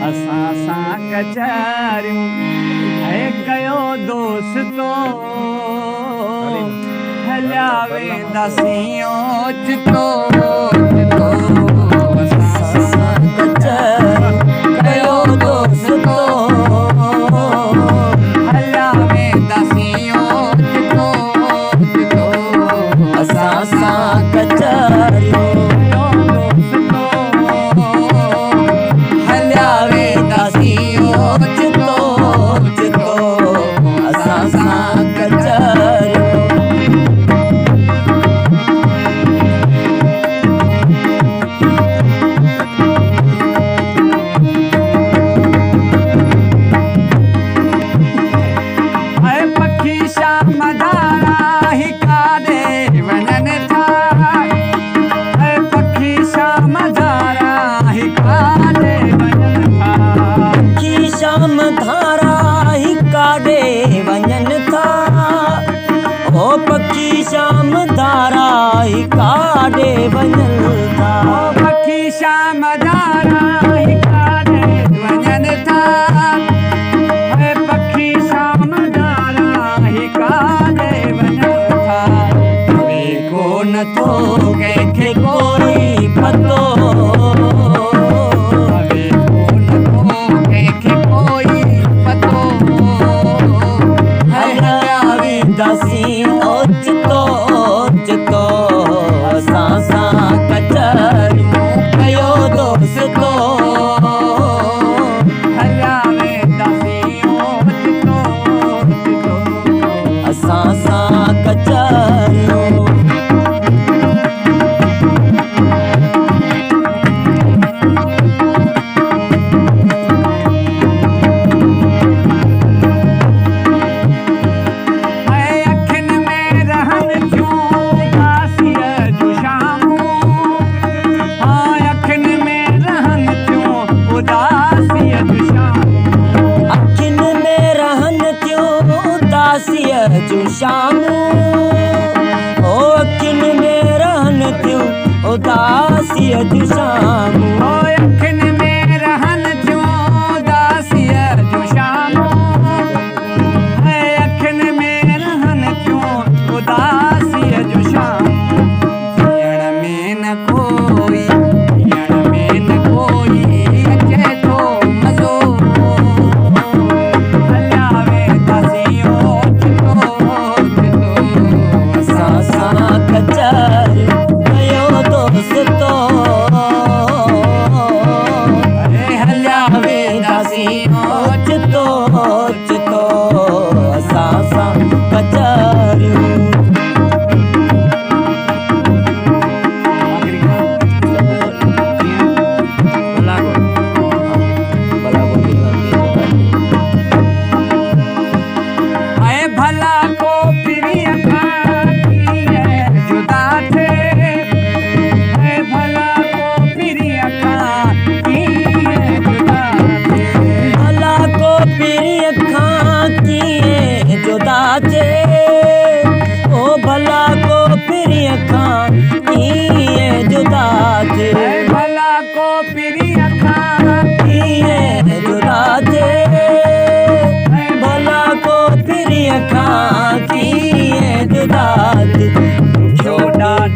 असां सां कचहरियूं है कयो दोस्तो हलिया वेंदासीं ओचितो असां सां कचहरियूं कयो दोस्तो हलिया वेंदासीं ओचितो असां सां कचहरियूं पखी शाम धारा ही काॾे वञनि था पखी शाम धारा ही काॾे वञनि था पखी शाम धारा ही काॾे वञनि था को नथो कंहिंखे कोई पतो शाम ओ अखियुनि में रहनि थियूं उदासीअ जूं शाम ओ अखियुनि में रहनि थियूं उदासीअ जूं शाम अखियुनि में रहनि थियूं उदासीअ जूं शाम जीअण में न कोई जीअण में न कोई अचे थो मज़ो हलिया वेंदासीं छोड़ा